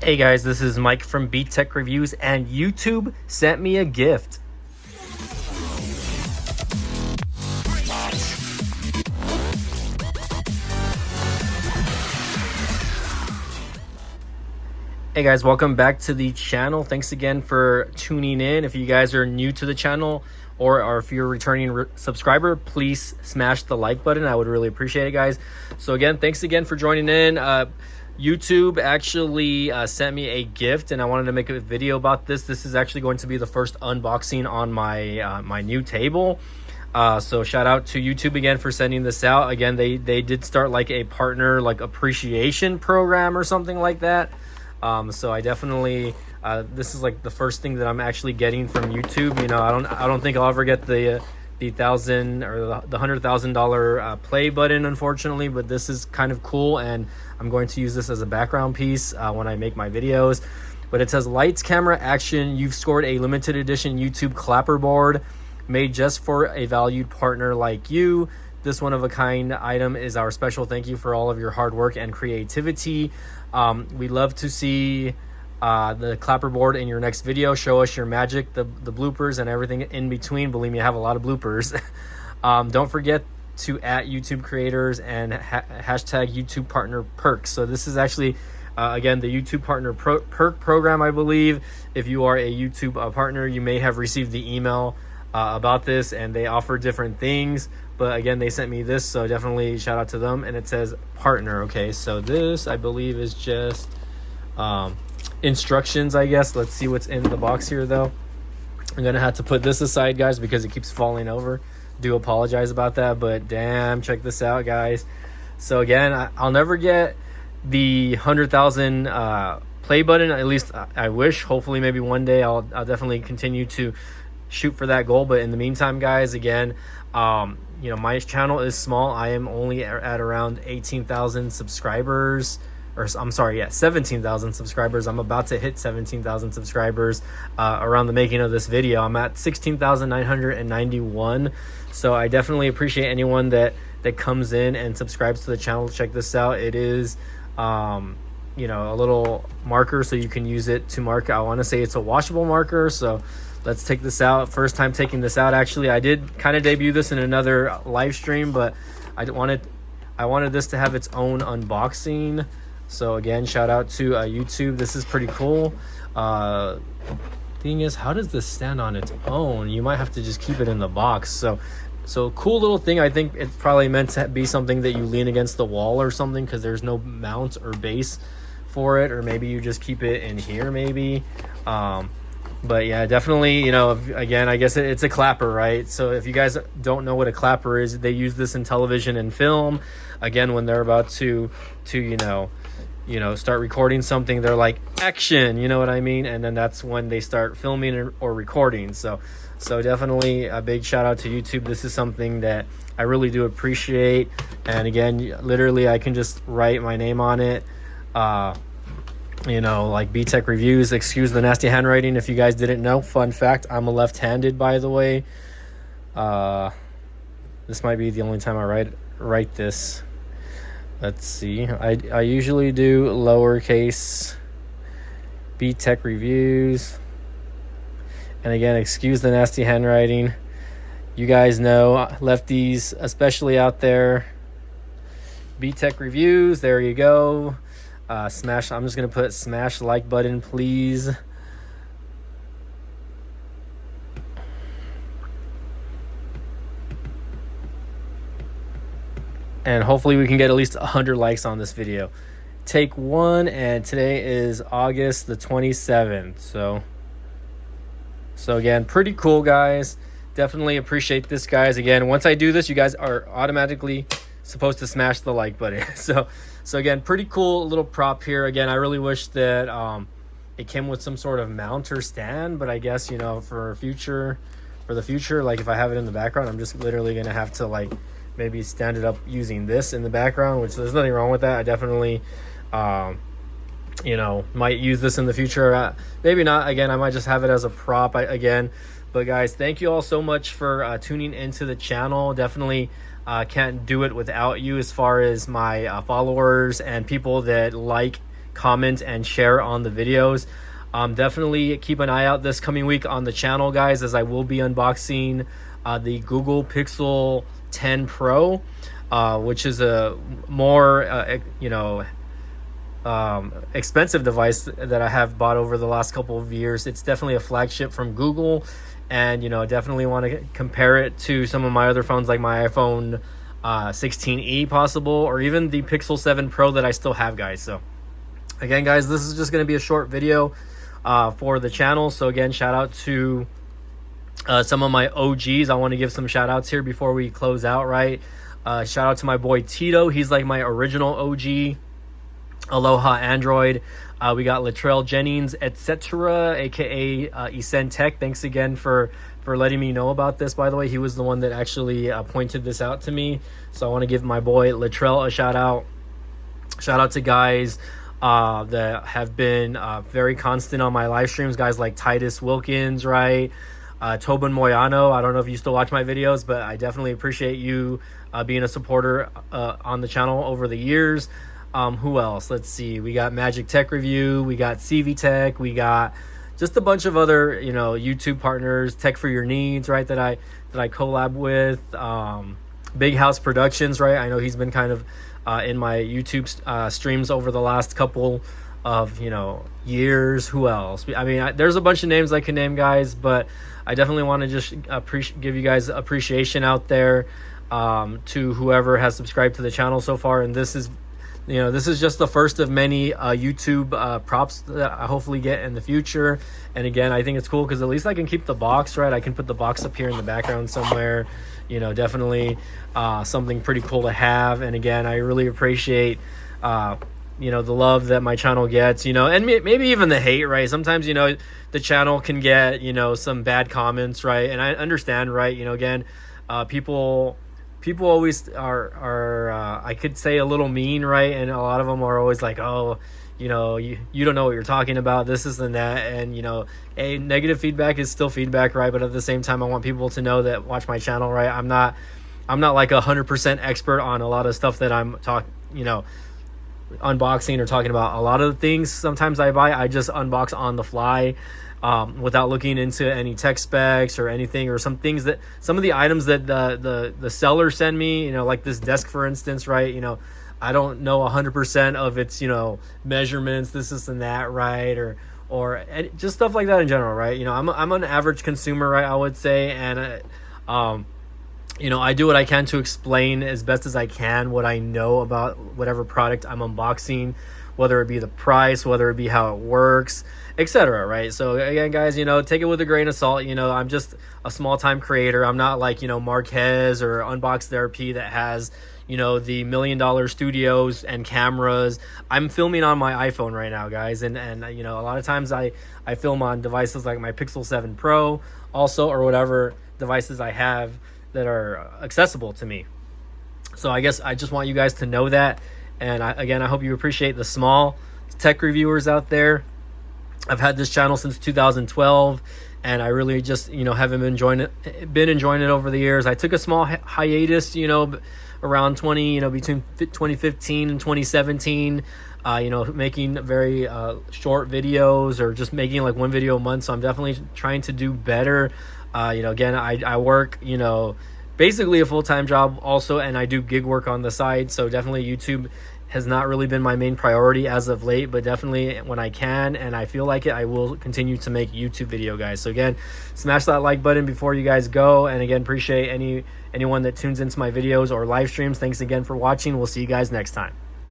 Hey guys, this is Mike from Beat Tech Reviews, and YouTube sent me a gift. Hey guys, welcome back to the channel. Thanks again for tuning in. If you guys are new to the channel or if you're a returning subscriber, please smash the like button. I would really appreciate it, guys. So again, thanks again for joining in. YouTube actually sent me a gift, and I wanted to make a video about this. This is actually going to be the first unboxing on my my new table. So shout out to YouTube again for sending this out. Again, they did start like a partner like appreciation program or something like that. So I definitely this is like the first thing that I'm actually getting from YouTube. You know, I don't think I'll ever get the $1,000 or the $100,000 play button, unfortunately, but this is kind of cool, and I'm going to use this as a background piece when I make my videos. But it says lights, camera, action. You've scored a limited edition YouTube clapperboard made just for a valued partner like you. This one-of-a-kind item is our special thank you for all of your hard work and creativity. We love to see the clapperboard in your next video. Show us your magic, the bloopers, and everything in between. Believe me, I have a lot of bloopers. Don't forget to @YouTube creators and hashtag YouTube partner perks. So this is actually again the YouTube partner perk program, I believe. If you are a YouTube partner, you may have received the email about this, and they offer different things. But again, they sent me this, so definitely shout out to them. And it says partner. Okay, so this I believe is just instructions, I guess. Let's see what's in the box here, though. I'm gonna have to put this aside, guys, because it keeps falling over. Do apologize about that, but damn, check this out, guys. So again, I'll never get the 100,000 play button. At least I wish. Hopefully, maybe one day I'll definitely continue to shoot for that goal. But in the meantime, guys, again, you know, my channel is small. I am only at around 18,000 subscribers, or I'm sorry, yeah, 17,000 subscribers. I'm about to hit 17,000 subscribers around the making of this video. I'm at 16,991. So I definitely appreciate anyone that comes in and subscribes to the channel. Check this out. It is you know, a little marker, so you can use it to mark. I want to say it's a washable marker, so let's take this out. First time taking this out, actually. I did kind of debut this in another live stream, but I wanted this to have its own unboxing. So again, shout out to YouTube. This is pretty cool. Thing is, how does this stand on its own? You might have to just keep it in the box. So cool little thing. I think it's probably meant to be something that you lean against the wall or something, because there's no mount or base for it, or maybe you just keep it in here, maybe. But yeah, definitely, you know, again, I guess it's a clapper, right? So if you guys don't know what a clapper is, they use this in television and film. Again, when they're about to you know, start recording something, they're like, action, you know what I mean? And then that's when they start filming or recording. So definitely a big shout out to YouTube. This is something that I really do appreciate. And again, literally, I can just write my name on it. You know, like Beat Tech Reviews. Excuse the nasty handwriting if you guys didn't know. Fun fact, I'm a left-handed, by the way. This might be the only time I write this. Let's see. I usually do lowercase Beat Tech Reviews. And again, excuse the nasty handwriting. You guys know, lefties especially out there. Beat Tech Reviews, there you go. Smash, I'm just gonna put smash like button, please. And hopefully we can get at least 100 likes on this video. Take one, and today is August the 27th. So again, pretty cool, guys. Definitely appreciate this, guys. Again, once I do this, you guys are automatically supposed to smash the like button. So again, pretty cool little prop here. Again, I really wish that it came with some sort of mount or stand, but I guess, you know, for the future, like if I have it in the background, I'm just literally gonna have to like maybe stand it up using this in the background, which there's nothing wrong with that. I definitely you know, might use this in the future. Maybe not. Again, I might just have it as a prop again. But guys, thank you all so much for tuning into the channel. Definitely can't do it without you, as far as my followers and people that like comment, and share on the videos. Definitely keep an eye out this coming week on the channel, guys, as I will be unboxing the Google Pixel 10 Pro, which is a more expensive device that I have bought over the last couple of years. It's definitely a flagship from Google, and definitely want to compare it to some of my other phones, like my iPhone 16e possible, or even the Pixel 7 Pro that I still have, guys. So again, guys, this is just going to be a short video for the channel. So again, shout out to some of my OGs. I want to give some shout outs here before we close out, right? Shout out to my boy Tito. He's like my original OG. Aloha Android. We got Latrell Jennings, etc., aka Esen Tech. Thanks again for letting me know about this. By the way, he was the one that actually pointed this out to me. So I want to give my boy Latrell a shout out. Shout out to guys that have been very constant on my live streams. Guys like Titus Wilkins, right? Tobin Moyano. I don't know if you still watch my videos, but I definitely appreciate you being a supporter on the channel over the years. Who else? Let's see. We got Magic Tech Review. We got CV Tech. We got just a bunch of other, YouTube partners. Tech for Your Needs, right? That I collab with. Big House Productions, right? I know he's been kind of in my YouTube streams over the last couple of years. Who else? I mean, there's a bunch of names I can name, guys, but I definitely want to just give you guys appreciation out there to whoever has subscribed to the channel so far. And this is just the first of many YouTube props that I hopefully get in the future. And again, I think it's cool because at least I can keep the box, right? I can put the box up here in the background somewhere. Definitely something pretty cool to have. And again, I really appreciate the love that my channel gets, and maybe even the hate, right? Sometimes the channel can get some bad comments, right? And I understand, right? Again, people always are I could say a little mean, right? And a lot of them are always like, oh, you don't know what you're talking about, this and that. And negative feedback is still feedback, right? But at the same time, I want people to know that watch my channel, right? I'm not like 100% expert on a lot of stuff that I'm unboxing or talking about. A lot of the things sometimes I just unbox on the fly, without looking into any tech specs or anything, or some of the items that the seller send me, like this desk, for instance, right? I don't know 100% of its, measurements, this and that, right? Or just stuff like that in general, right? I'm an average consumer, right? I would say. And, I do what I can to explain as best as I can what I know about whatever product I'm unboxing, whether it be the price, whether it be how it works, etc., right? So again, guys, take it with a grain of salt. I'm just a small time creator. I'm not like Marquez or Unbox Therapy that has the $1 million studios and cameras. I'm filming on my iPhone right now, guys, and a lot of times I film on devices like my Pixel 7 Pro also, or whatever devices I have that are accessible to me. So I guess I just want you guys to know that. And I hope you appreciate the small tech reviewers out there. I've had this channel since 2012, and I really just haven't been enjoying it over the years. I took a small hiatus, around between 2015 and 2017, making very short videos, or just making like one video a month. So I'm definitely trying to do better. Again, I work basically a full-time job also, and I do gig work on the side. So definitely YouTube has not really been my main priority as of late, but definitely when I can and I feel like it, I will continue to make YouTube video, guys. So again, smash that like button before you guys go. And again, appreciate anyone that tunes into my videos or live streams. Thanks again for watching. We'll see you guys next time.